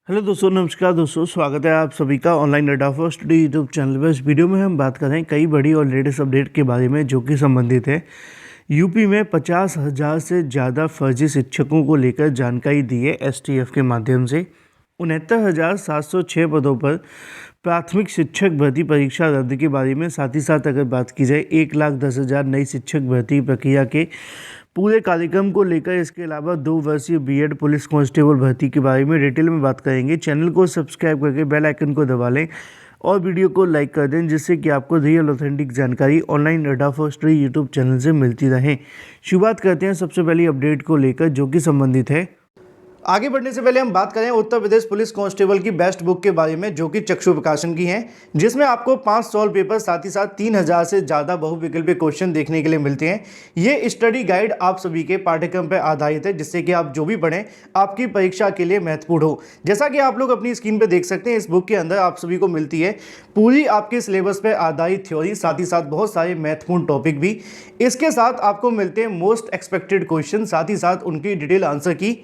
Hello दोस्तों, नमस्कार दोस्तों। स्वागत है आप सभी का ऑनलाइन अड्डा फॉर स्टडी यूट्यूब चैनल पर। इस वीडियो में हम बात कर रहे हैं कई बड़ी और लेटेस्ट अपडेट के बारे में जो कि संबंधित है यूपी में 50,000 से ज़्यादा फर्जी शिक्षकों को लेकर जानकारी दी है एसटीएफ के माध्यम से। 69,706 पदों पर प्राथमिक शिक्षक भर्ती परीक्षा रद्द के बारे में, साथ ही साथ अगर बात की जाए 1,10,000 नई शिक्षक भर्ती प्रक्रिया के पूरे कार्यक्रम को लेकर, इसके अलावा 2 वर्षीय बीएड पुलिस कांस्टेबल भर्ती के बारे में डिटेल में बात करेंगे। चैनल को सब्सक्राइब करके बेल आइकन को दबा लें और वीडियो को लाइक कर दें, जिससे कि आपको रियल ऑथेंटिक जानकारी ऑनलाइन अड्डा फॉर स्टडी यूट्यूब चैनल से मिलती रहे। शुरुआत करते हैं सबसे पहली अपडेट को लेकर जो कि संबंधित है। आगे बढ़ने से पहले हम बात करें उत्तर प्रदेश पुलिस कांस्टेबल की बेस्ट बुक के बारे में जो कि चक्षु प्रकाशन की है, जिसमें आपको 5 सॉल्व पेपर साथ ही साथ 3,000 से ज़्यादा बहुविकल्पीय क्वेश्चन देखने के लिए मिलते हैं। ये स्टडी गाइड आप सभी के पाठ्यक्रम पर आधारित है, जिससे कि आप जो भी पढ़ें आपकी परीक्षा के लिए महत्वपूर्ण हो। जैसा कि आप लोग अपनी स्क्रीन पर देख सकते हैं, इस बुक के अंदर आप सभी को मिलती है पूरी आपके सिलेबस पर आधारित थ्योरी, साथ ही साथ बहुत सारे महत्वपूर्ण टॉपिक भी। इसके साथ आपको मिलते हैं मोस्ट एक्सपेक्टेड क्वेश्चन, साथ ही साथ उनकी डिटेल आंसर की।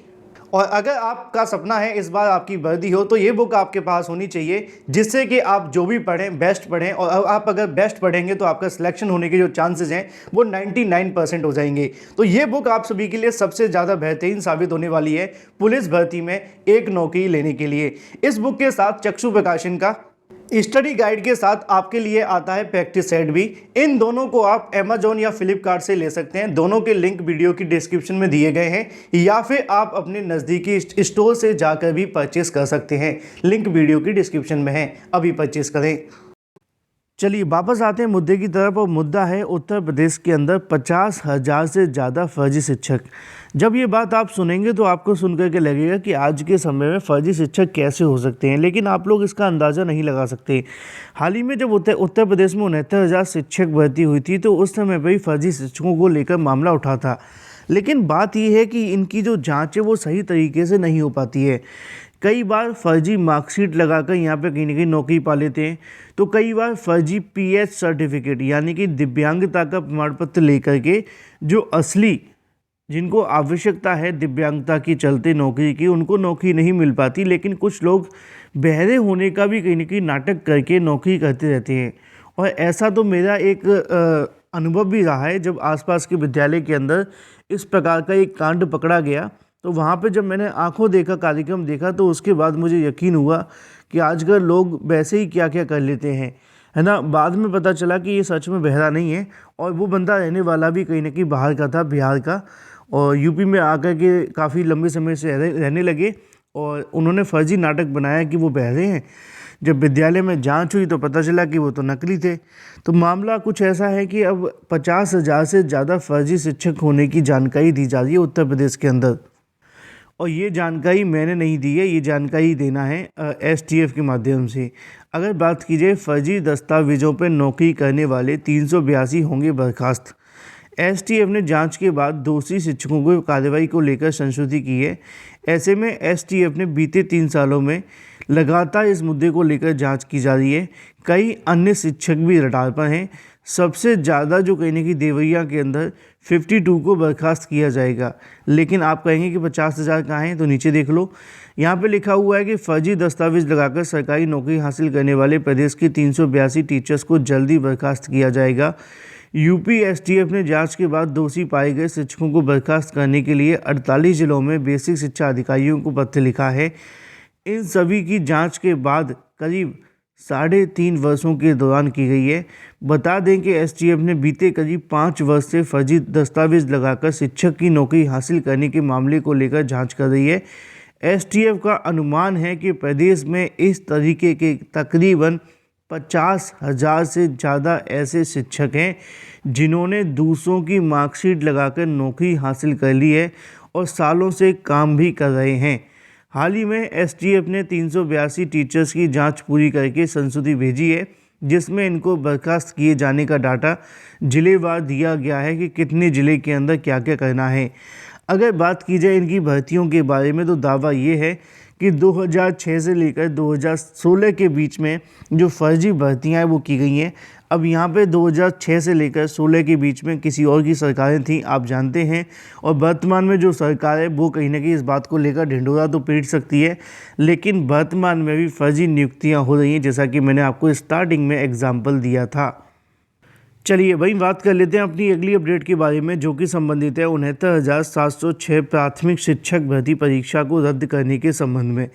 और अगर आपका सपना है इस बार आपकी वर्दी हो तो ये बुक आपके पास होनी चाहिए, जिससे कि आप जो भी पढ़ें बेस्ट पढ़ें। और आप अगर बेस्ट पढ़ेंगे तो आपका सिलेक्शन होने के जो चांसेस हैं वो 99% हो जाएंगे। तो ये बुक आप सभी के लिए सबसे ज़्यादा बेहतरीन साबित होने वाली है पुलिस भर्ती में एक नौकरी लेने के लिए। इस बुक के साथ चक्षु प्रकाशन का स्टडी गाइड के साथ आपके लिए आता है प्रैक्टिस सेट भी। इन दोनों को आप अमेजोन या फ्लिपकार्ट से ले सकते हैं। दोनों के लिंक वीडियो की डिस्क्रिप्शन में दिए गए हैं, या फिर आप अपने नज़दीकी स्टोर से जाकर भी परचेस कर सकते हैं। लिंक वीडियो की डिस्क्रिप्शन में है, अभी परचेस करें। चलिए वापस आते हैं मुद्दे की तरफ, और मुद्दा है उत्तर प्रदेश के अंदर 50,000 से ज़्यादा फर्जी शिक्षक। जब ये बात आप सुनेंगे तो आपको सुनकर के लगेगा कि आज के समय में फर्जी शिक्षक कैसे हो सकते हैं, लेकिन आप लोग इसका अंदाज़ा नहीं लगा सकते। हाल ही में जब उत्तर प्रदेश में 69,000 शिक्षक भर्ती हुई थी तो उस समय पर ही फर्जी शिक्षकों को लेकर मामला उठा था। लेकिन बात यह है कि इनकी जो जाँच है वो सही तरीके से नहीं हो पाती है। कई बार फर्जी मार्कशीट लगाकर यहाँ पे कहीं ना कहीं नौकरी पा लेते हैं, तो कई बार फर्जी पीएच सर्टिफिकेट यानी कि दिव्यांगता का प्रमाण पत्र लेकर के जो असली जिनको आवश्यकता है दिव्यांगता की चलते नौकरी की, उनको नौकरी नहीं मिल पाती। लेकिन कुछ लोग बहरे होने का भी कहीं ना कहीं नाटक करके नौकरी करते रहते हैं। और ऐसा तो मेरा एक अनुभव भी रहा है। जब आसपास के विद्यालय के अंदर इस प्रकार का एक कांड पकड़ा गया तो वहाँ पे जब मैंने आंखों देखा कार्यक्रम देखा तो उसके बाद मुझे यकीन हुआ कि आजकल लोग वैसे ही क्या क्या कर लेते हैं, है ना। बाद में पता चला कि ये सच में बहरा नहीं है, और वो बंदा रहने वाला भी कहीं ना कहीं बाहर का था, बिहार का, और यूपी में आकर के काफ़ी लंबे समय से रहने लगे, और उन्होंने फर्जी नाटक बनाया कि वो बहरे हैं। जब विद्यालय में जांच हुई तो पता चला कि वो तो नकली थे। तो मामला कुछ ऐसा है कि अब 50,000 से ज़्यादा फर्जी शिक्षक होने की जानकारी दी जा रही है उत्तर प्रदेश के अंदर। और ये जानकारी मैंने नहीं दी है, ये जानकारी देना है एसटीएफ के माध्यम से। अगर बात की जाए फर्जी दस्तावेजों पर नौकरी करने वाले 382 होंगे बर्खास्त। एसटीएफ ने जांच के बाद दोषी शिक्षकों को कार्रवाई को लेकर संशोधित की है। ऐसे में एसटीएफ ने बीते 3 सालों में लगातार इस मुद्दे को लेकर जांच की जा रही है। कई अन्य शिक्षक भी रडार पर हैं। सबसे ज़्यादा जो कहने की देवरिया के अंदर 52 को बर्खास्त किया जाएगा। लेकिन आप कहेंगे कि 50,000 कहाँ हैं, तो नीचे देख लो, यहाँ पे लिखा हुआ है कि फर्जी दस्तावेज लगाकर सरकारी नौकरी हासिल करने वाले प्रदेश के 382 टीचर्स को जल्दी बर्खास्त किया जाएगा। यूपी एसटीएफ ने जांच के बाद दोषी पाए गए शिक्षकों को बर्खास्त करने के लिए 48 जिलों में बेसिक शिक्षा अधिकारियों को पत्र लिखा है। इन सभी की जांच के बाद करीब 3.5 वर्षों के दौरान की गई है। बता दें कि एसटीएफ ने बीते करीब 5 वर्ष से फर्जी दस्तावेज लगाकर शिक्षक की नौकरी हासिल करने के मामले को लेकर जांच कर रही है। एसटीएफ का अनुमान है कि प्रदेश में इस तरीके के तकरीबन 50,000 से ज़्यादा ऐसे शिक्षक हैं जिन्होंने दूसरों की मार्कशीट लगाकर नौकरी हासिल कर ली है और सालों से काम भी कर रहे हैं। हाल ही में एसटीएफ ने 382 टीचर्स की जांच पूरी करके संशोधित भेजी है, जिसमें इनको बर्खास्त किए जाने का डाटा जिलेवार दिया गया है कि कितने ज़िले के अंदर क्या क्या करना है। अगर बात की जाए इनकी भर्तियों के बारे में तो दावा ये है कि 2006 से लेकर 2016 के बीच में जो फर्जी भर्तियां हैं वो की गई हैं। अब यहाँ पे 2006 से लेकर 16 के बीच में किसी और की सरकारें थीं, आप जानते हैं। और वर्तमान में जो सरकार है वो कहीं ना कहीं इस बात को लेकर ढिंढोरा तो पीट सकती है, लेकिन वर्तमान में भी फर्जी नियुक्तियाँ हो रही हैं, जैसा कि मैंने आपको स्टार्टिंग में एग्जाम्पल दिया था। चलिए वहीं बात कर लेते हैं अपनी अगली अपडेट के बारे में, जो कि संबंधित है 69,706 प्राथमिक शिक्षक भर्ती परीक्षा को रद्द करने के संबंध में।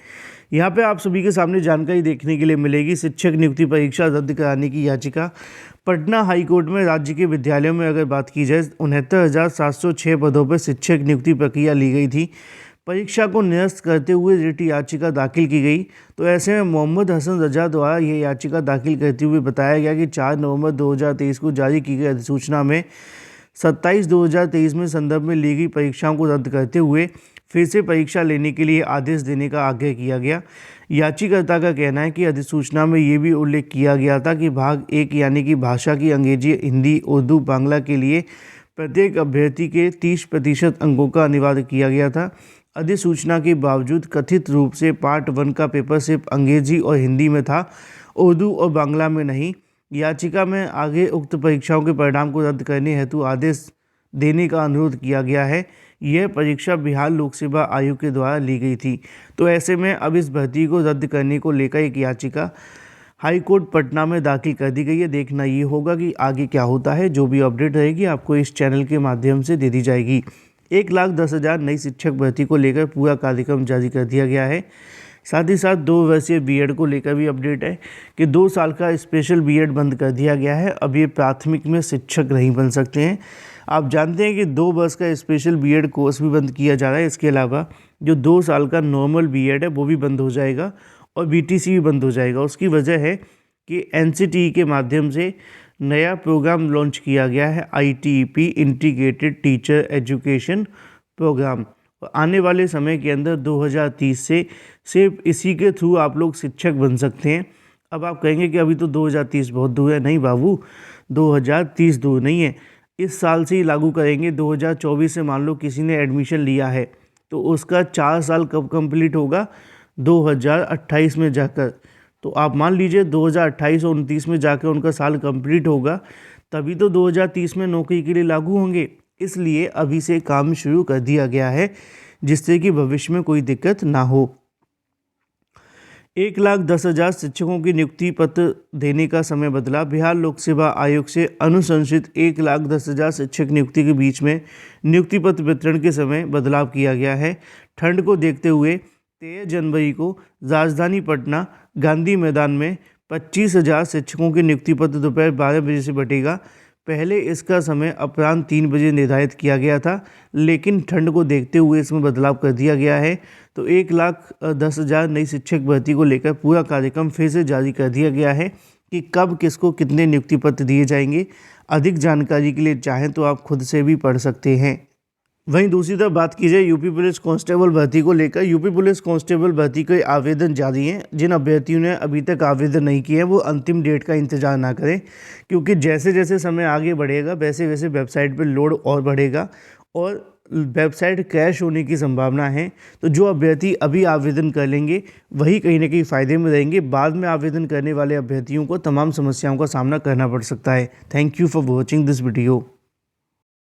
यहाँ पे आप सभी के सामने जानकारी देखने के लिए मिलेगी। शिक्षक नियुक्ति परीक्षा रद्द कराने की याचिका पटना हाई कोर्ट में राज्य के विद्यालयों में अगर बात की जाए 69,706 पदों पर शिक्षक नियुक्ति प्रक्रिया ली गई थी। परीक्षा को निरस्त करते हुए रिट याचिका दाखिल की गई। तो ऐसे में मोहम्मद हसन रजा द्वारा यह याचिका दाखिल करते हुए बताया गया कि 4 नवंबर 2023 को जारी की गई अधिसूचना में 27/2023 में संदर्भ में ली गई परीक्षाओं को रद्द करते हुए फिर से परीक्षा लेने के लिए आदेश देने का आग्रह किया गया। याचिकाकर्ता का कहना है कि अधिसूचना में ये भी उल्लेख किया गया था कि भाग 1 यानी कि भाषा की अंग्रेजी, हिंदी, उर्दू, बांग्ला के लिए प्रत्येक अभ्यर्थी के 30% अंकों का अनिवार्य किया गया था। अधिसूचना के बावजूद कथित रूप से पार्ट 1 का पेपर सिर्फ अंग्रेजी और हिंदी में था, उर्दू और बांग्ला में नहीं। याचिका में आगे उक्त परीक्षाओं के परिणाम को रद्द करने हेतु आदेश देने का अनुरोध किया गया है। यह परीक्षा बिहार लोक सेवा आयोग के द्वारा ली गई थी। तो ऐसे में अब इस भर्ती को रद्द करने को लेकर एक याचिका हाई कोर्ट पटना में दाखिल कर दी गई है। देखना ये होगा कि आगे क्या होता है। जो भी अपडेट रहेगी आपको इस चैनल के माध्यम से दे दी जाएगी। 1,10,000 नई शिक्षक भर्ती को लेकर पूरा कार्यक्रम जारी कर दिया गया है। साथ ही साथ 2 वर्षीय बीएड को लेकर भी अपडेट है कि 2 साल का स्पेशल बीएड बंद कर दिया गया है। अब ये प्राथमिक में शिक्षक नहीं बन सकते हैं। आप जानते हैं कि 2 वर्ष का स्पेशल बीएड कोर्स भी बंद किया जा रहा है। इसके अलावा जो 2 साल का नॉर्मल बीएड है वो भी बंद हो जाएगा और बीटीसी भी बंद हो जाएगा। उसकी वजह है कि एनसीटीई के माध्यम से नया प्रोग्राम लॉन्च किया गया है, ITEP integrated teacher education programme. आने वाले समय के अंदर 2030 से सिर्फ इसी के थ्रू आप लोग शिक्षक बन सकते हैं। अब आप कहेंगे कि अभी तो 2030 बहुत दूर है। नहीं बाबू, 2030 दूर नहीं है, इस साल से ही लागू करेंगे। 2024 से मान लो किसी ने एडमिशन लिया है तो उसका 4 साल कब कंप्लीट होगा? 2028 में जाकर। तो आप मान लीजिए 2028 और 29 में जाकर उनका साल कंप्लीट होगा, तभी तो 2030 में नौकरी के लिए लागू होंगे। इसलिए अभी से काम शुरू कर दिया गया है जिससे कि भविष्य में कोई दिक्कत ना हो। 1,10,000 शिक्षकों की नियुक्ति पत्र देने का समय बदला। बिहार लोक सेवा आयोग से अनुशंसित 1,10,000 शिक्षक नियुक्ति के बीच में नियुक्ति पत्र वितरण के समय बदलाव किया गया है। ठंड को देखते हुए 13 जनवरी को राजधानी पटना गांधी मैदान में 25,000 शिक्षकों के नियुक्ति पत्र दोपहर 12 बजे से बटेगा। पहले इसका समय अपराह्न 3 बजे निर्धारित किया गया था, लेकिन ठंड को देखते हुए इसमें बदलाव कर दिया गया है। तो 1,10,000 नई शिक्षक भर्ती को लेकर पूरा कार्यक्रम फिर से जारी कर दिया गया है कि कब किसको कितने नियुक्ति पत्र दिए जाएंगे। अधिक जानकारी के लिए चाहें तो आप खुद से भी पढ़ सकते हैं। वहीं दूसरी तरफ बात की जाए यूपी पुलिस कांस्टेबल भर्ती को लेकर। यूपी पुलिस कांस्टेबल भर्ती के आवेदन जारी हैं। जिन अभ्यर्थियों ने अभी तक आवेदन नहीं किए हैं वो अंतिम डेट का इंतजार ना करें, क्योंकि जैसे जैसे समय आगे बढ़ेगा वैसे वैसे वेबसाइट पर लोड और बढ़ेगा और वेबसाइट क्रैश होने की संभावना है। तो जो अभ्यर्थी अभी आवेदन कर लेंगे वही कहीं ना कहीं फ़ायदे में रहेंगे। बाद में आवेदन करने वाले अभ्यर्थियों को तमाम समस्याओं का सामना करना पड़ सकता है। Thank you for watching this video.